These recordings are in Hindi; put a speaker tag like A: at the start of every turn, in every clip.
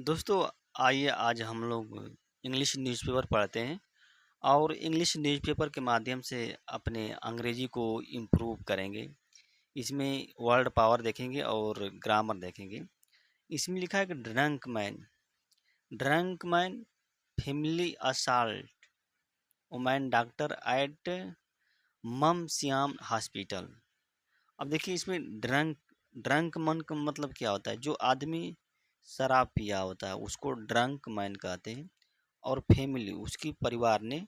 A: दोस्तों, आइए आज हम लोग इंग्लिश न्यूज़पेपर पढ़ते हैं और इंग्लिश न्यूज़पेपर के माध्यम से अपने अंग्रेजी को इम्प्रूव करेंगे। इसमें वर्ड पावर देखेंगे और ग्रामर देखेंगे। इसमें लिखा है कि drunk man family assault women doctor at मम सियाम हॉस्पिटल। अब देखिए इसमें ड्रंक ड्रंक मन का मतलब क्या होता है? जो आदमी शराब पिया होता है उसको ड्रंक मैन कहते हैं। और फैमिली उसकी परिवार ने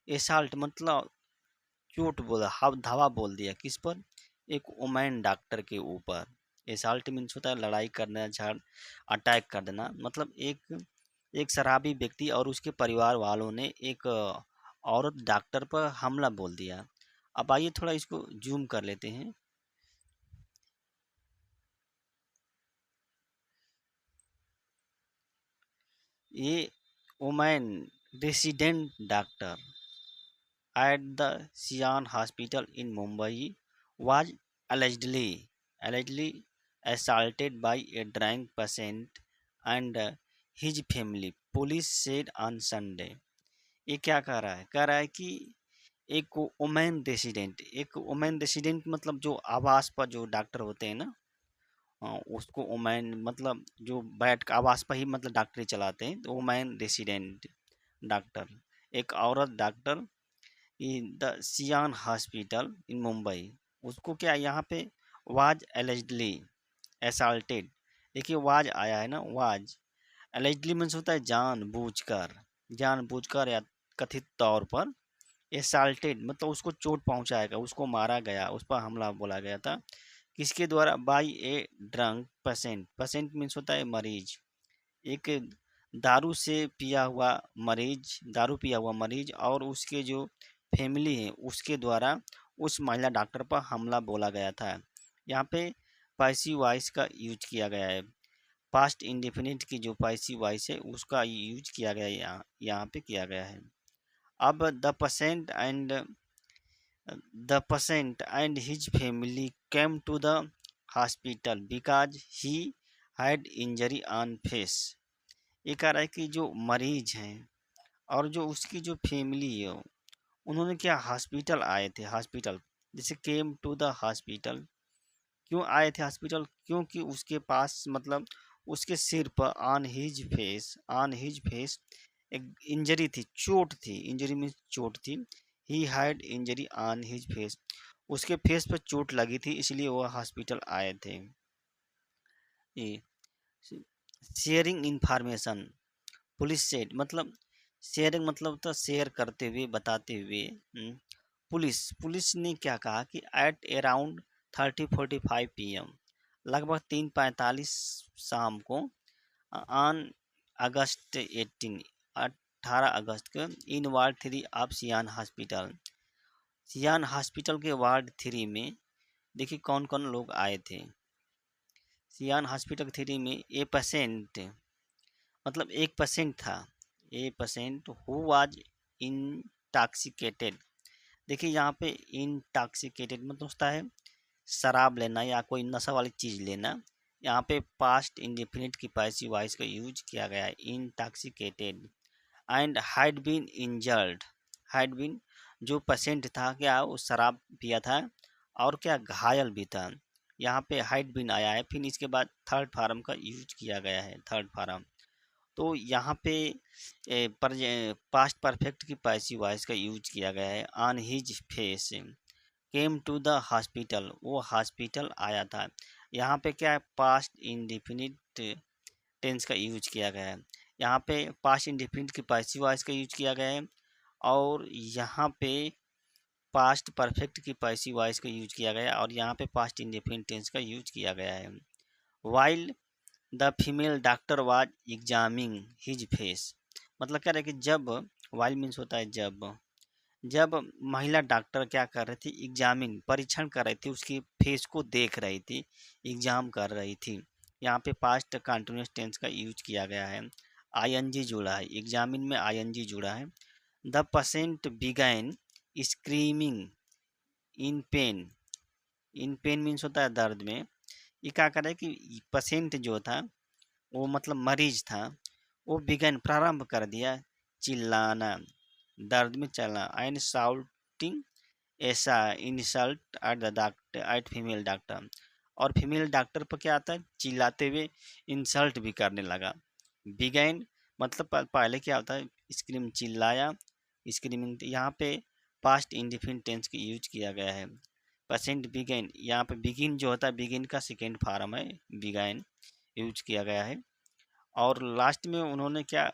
A: एसाल्ट मतलब चोट बोला, हाव धावा बोल दिया किस पर? एक वुमेन डॉक्टर के ऊपर। एसाल्ट मीन्स होता है लड़ाई करना, झाड़ अटैक कर देना। मतलब एक एक शराबी व्यक्ति और उसके परिवार वालों ने एक औरत डॉक्टर पर हमला बोल दिया। अब आइए थोड़ा इसको जूम कर लेते हैं। ये women resident doctor at the Sian Hospital in Mumbai was allegedly assaulted by a drunk patient and his family, police said on Sunday। ये क्या कह रहा है? कह रहा है कि एक वुमेन रेसिडेंट मतलब जो आवास पर जो डॉक्टर होते हैं ना, उसको वुमेन मतलब जो बैठ के आवास पर ही मतलब डॉक्टरी चलाते हैं, तो वुमेन रेसिडेंट डॉक्टर, एक औरत डॉक्टर इन द सियान हॉस्पिटल इन मुंबई, उसको क्या यहाँ पे वाज एलिजडली असल्टेड। देखिए वाज आया है ना, वाज एलिजडली मीन्स होता है जानबूझकर या कथित तौर पर। असल्टेड मतलब उसको चोट पहुंचाएगा, उसको मारा गया, उस पर हमला बोला गया था। किसके द्वारा? By A drunk patient. Patient means होता है मरीज। एक दारू पिया हुआ मरीज और उसके जो फैमिली है उसके द्वारा उस महिला डॉक्टर पर हमला बोला गया था। यहाँ पे पैसिव वॉइस का यूज किया गया है। पास्ट इंडेफिनिट की जो पैसिव वॉइस है उसका यूज किया गया है, यहाँ पे किया गया है। अब the patient and his family came to the hospital because he had injury on face. ये कह रहा है कि जो मरीज हैं और जो उसकी जो फैमिली है उन्होंने क्या हॉस्पिटल आए थे। हॉस्पिटल जैसे केम टू द हॉस्पिटल, क्यों आए थे हॉस्पिटल? क्योंकि उसके पास मतलब उसके सिर पर ऑन हिज फेस एक इंजरी थी, चोट थी। इंजरी में चोट थी। ही had injury on his face, उसके फेस पर चोट लगी थी, इसलिए वो हॉस्पिटल आए थे। ये शेयरिंग इंफॉर्मेशन, पुलिस सेड मतलब शेयरिंग मतलब तो शेयर करते हुए, बताते हुए। पुलिस पुलिस ने क्या कहा कि एट अराउंड 30:45 PM, लगभग 3:45 शाम को, ऑन अगस्त 18 को, इन वार्ड 3 ऑफ सियान हॉस्पिटल के वार्ड 3 में देखिए कौन कौन लोग आए थे। सियान हॉस्पिटल 3 में ए पेशेंट मतलब एक पेशेंट था। A patient who was intoxicated. देखिए यहाँ पे इंटॉक्सिकेटेड मतलब होता है शराब लेना या कोई नशा वाली चीज़ लेना। यहाँ पे पास्ट इंडेफिनिट की पैसिव वॉइस का यूज किया गया है, intoxicated. And had been injured, had been जो पेशेंट था क्या वो शराब पिया था और क्या घायल भी था। यहाँ पे हैड बीन आया है, फिर इसके बाद थर्ड फार्म का यूज किया गया है, थर्ड फार्म। तो यहाँ पे पास्ट परफेक्ट की पैसिव वॉइस का यूज किया गया है। On his face came to the hospital, वो हॉस्पिटल आया था। यहाँ पे क्या है? पास्ट इंडिफिनिट टेंस का यूज किया गया है। यहाँ पे पास्ट इंडिफिनिट की पैसिव वॉइस का यूज किया गया है और यहाँ पे पास्ट परफेक्ट की पैसिव वॉइस का यूज किया गया है और यहाँ पे पास्ट इंडिफिनिट टेंस का यूज किया गया है। While the female doctor was examining his face, मतलब कह रहे कि जब, वाइल मीन्स होता है जब महिला डॉक्टर क्या कर रही थी? एग्जामिन परीक्षण कर रही थी, उसकी फेस को देख रही थी, एग्जाम कर रही थी। यहाँ पे पास्ट कंटिन्यूस टेंस का यूज किया गया है, आईएनजी जुड़ा है, एग्जामिन में आईएनजी जुड़ा है। The patient began screaming in pen, in pen means होता है दर्द में। ये क्या कर रहा है कि पेशेंट जो था वो मतलब मरीज था, वो बिगन प्रारंभ कर दिया चिल्लाना, दर्द में चलना, एंड शाउटिंग ऐसा insult at the doctor, at female doctor. और फीमेल डॉक्टर पर क्या आता है, चिल्लाते हुए इंसल्ट भी करने लगा। बिगैन मतलब पहले क्या होता है, स्क्रीम चिल्लाया, स्क्रीमिंग, यहाँ पे पास्ट इंडिफिनिट टेंस का यूज किया गया है। पेशेंट बिगैन, यहाँ पे बिगिन जो होता है, बिगिन का सेकेंड फॉर्म है, बिगैन यूज किया गया है। और लास्ट में उन्होंने क्या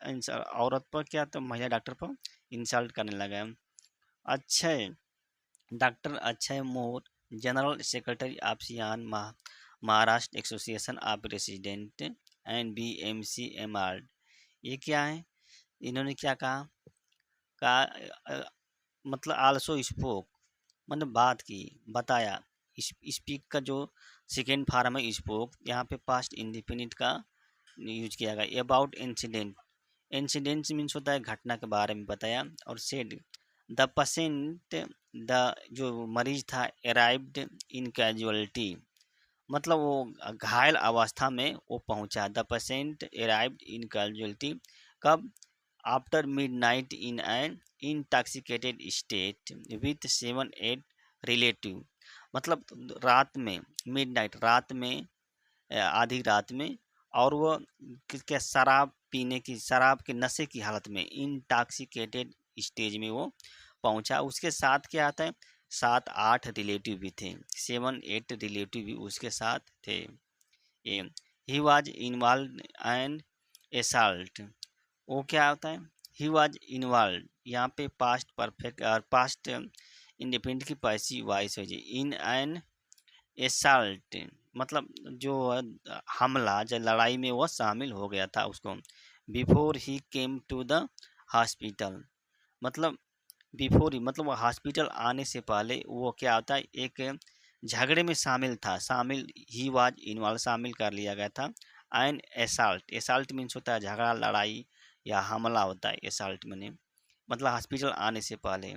A: औरत पर क्या, तो महिला डॉक्टर पर इंसल्ट करने लगा। Akshay doctor Akshay More, general secretary of Sion Maharashtra association of resident and BMC-MR, ये क्या है, इन्होंने क्या कहा मतलब आल्सो स्पोक, मतलब बात की, बताया। स्पीक का जो सेकेंड फॉर्म है स्पोक, यहाँ पे पास्ट इंडिफिनिट का यूज किया गया। अबाउट इंसिडेंट, इंसिडेंट मीन्स होता है घटना के बारे में बताया। और सेड द पेशेंट, द जो मरीज था, अराइव्ड इन कैजुअलिटी, मतलब वो घायल अवस्था में वो पहुंचा। The patient arrived in casualty कब, after midnight in an intoxicated state with 7-8 relative, मतलब रात में, मिडनाइट रात में, आधी रात में, और वो क्या शराब पीने की, शराब के नशे की हालत में, इंटॉक्सिकेटेड स्टेज में वो पहुंचा। उसके साथ क्या आता है, 7-8 रिलेटिव भी थे, 7-8 रिलेटिव भी उसके साथ थे। He was involve and assault, वो क्या होता है, ही वॉज इन्वॉल्व, यहाँ पे पास्ट परफेक्ट और पास्ट इंडिपेंडेंट की पैसी वॉइस हो जाए, इन एन एसाल्ट, मतलब जो हमला, जो लड़ाई में वो शामिल हो गया था उसको। Before he came to the hospital, मतलब बिफोर ही मतलब वो हॉस्पिटल आने से पहले वो क्या होता है, एक झगड़े में शामिल था, शामिल, ही वाज इन्वॉल्व, शामिल कर लिया गया था। एंड एसाल्ट, एसाल्ट मीन्स होता है झगड़ा, लड़ाई या हमला होता है एसाल्ट मैंने, मतलब हॉस्पिटल आने से पहले।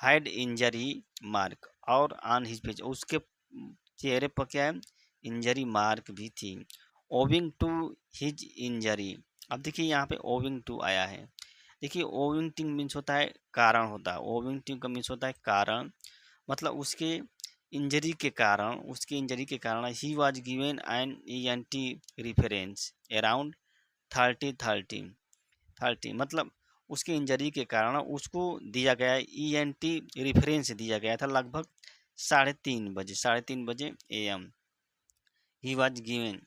A: हेड इंजरी मार्क, और ऑन हिज फेस, उसके चेहरे पर क्या है, इंजरी मार्क भी थी। ओविंग टू हिज इंजरी, अब देखिए यहाँ पे ओविंग टू आया है। देखिए ओविंग टू मीन्स होता है कारण होता है, ओविंग टू का मीन्स होता है कारण, मतलब उसके इंजरी के कारण ही was given an ENT reference around 30 मतलब उसके इंजरी के कारण उसको दिया गया ENT रिफरेंस दिया गया था लगभग 3:30 AM। ही वाज गिवन,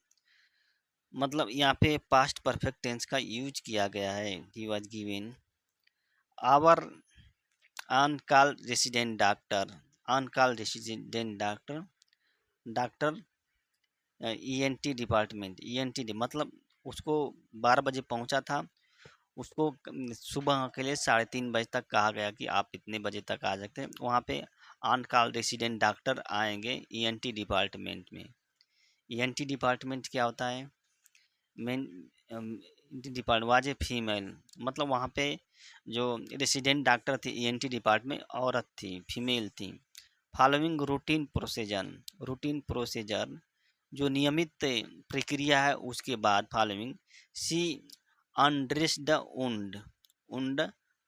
A: मतलब यहाँ पे पास्ट परफेक्ट टेंस का यूज किया गया है, he was given. Our on call resident doctor, on call resident doctor, doctor ENT department, ENT मतलब उसको 12 बजे पहुंचा था, उसको सुबह के लिए 3:30 बजे तक कहा गया कि आप इतने बजे तक आ सकते हैं वहाँ पे। ऑन कॉल रेसिडेंट डॉक्टर आएंगे ENT डिपार्टमेंट में। ENT डिपार्टमेंट क्या होता है, main depart was a female, मतलब वहाँ पे जो रेसिडेंट डॉक्टर थी ENT डिपार्टमेंट, औरत थी, फीमेल थी। फॉलोइंग रूटीन प्रोसीजर, जो नियमित प्रक्रिया है उसके बाद, following see undress the wound, wound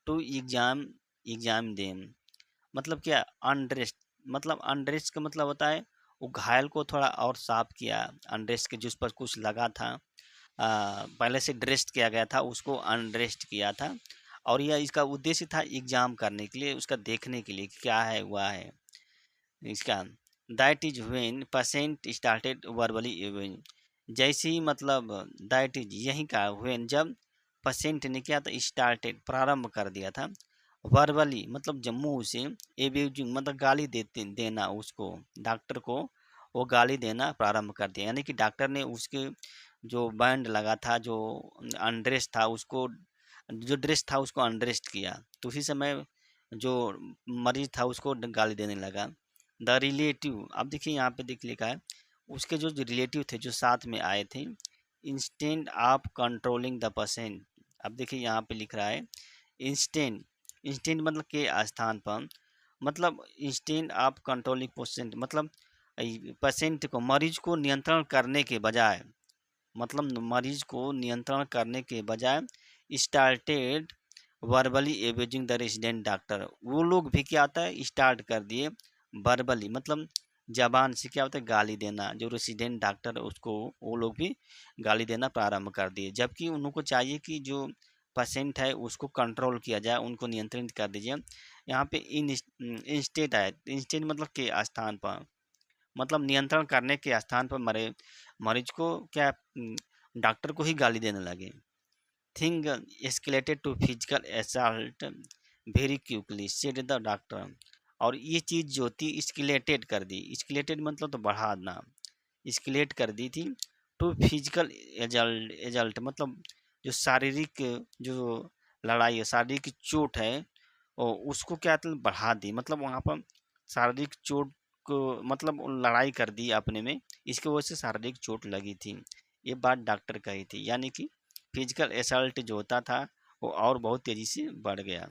A: to exam them, मतलब क्या अनड्रेस, मतलब अनड्रेस का मतलब होता है वो घायल को थोड़ा और साफ किया, अनड्रेस के जिस पर कुछ लगा था, पहले से ड्रेस्ड किया गया था उसको अनड्रेस्ड किया था। और यह इसका उद्देश्य था एग्जाम करने के लिए, उसका देखने के लिए कि क्या है हुआ है इसका। That is when patient started verbally इविंग, जैसे ही मतलब दैट इज यही का व्हेन, जब पेशेंट ने क्या था, स्टार्टेड प्रारंभ कर दिया था, वर्बली मतलब जम्मू से, एब्यूजिंग मतलब गाली देना उसको, डॉक्टर को वो गाली देना प्रारंभ कर दिया, यानी कि डॉक्टर ने उसके जो बैंड लगा था, जो अनड्रेस था उसको, जो ड्रेस था उसको अनड्रेस्ड किया, तो उसी समय जो मरीज था उसको गाली देने लगा। द रिलेटिव, अब देखिए यहाँ पे देख लिखा है, उसके जो रिलेटिव थे जो साथ में आए थे, instant of controlling the patient, अब देखिए यहाँ पे लिख रहा है इंस्टेंट, इंस्टेंट मतलब के स्थान पर, मतलब इंस्टेंट ऑफ कंट्रोलिंग पेशेंट, मतलब पेशेंट को, मरीज को नियंत्रण करने के बजाय, मतलब मरीज को नियंत्रण करने के बजाय started verbally abusing the resident doctor. वो लोग भी क्या होता है स्टार्ट कर दिए वर्बली, मतलब जबान से क्या होता है गाली देना, जो रेसिडेंट डॉक्टर है उसको वो लोग भी गाली देना प्रारंभ कर दिए, जबकि उनको चाहिए कि जो पेशेंट है उसको कंट्रोल किया जाए, उनको नियंत्रित कर दीजिए। यहाँ पे इंस्टेट है, इंस्टेट मतलब के स्थान पर, मतलब नियंत्रण करने के स्थान पर मरीज को क्या डॉक्टर को ही गाली देने लगे। Thing escalated to physical assault very quickly said the doctor. और ये चीज़ जो थी स्केलेटेड कर दी, स्केलेटेड मतलब तो बढ़ाना, स्केलेट कर दी थी टू फिजिकल एजल्ट मतलब जो शारीरिक जो लड़ाई है, शारीरिक चोट है, और उसको क्या बढ़ा दी, मतलब वहाँ पर शारीरिक चोट को मतलब लड़ाई कर दी अपने में, इसकी वजह से शारीरिक चोट लगी थी। ये बात डॉक्टर कही थी, यानी कि फिजिकल असल्ट जो होता था वो और बहुत तेज़ी से बढ़ गया।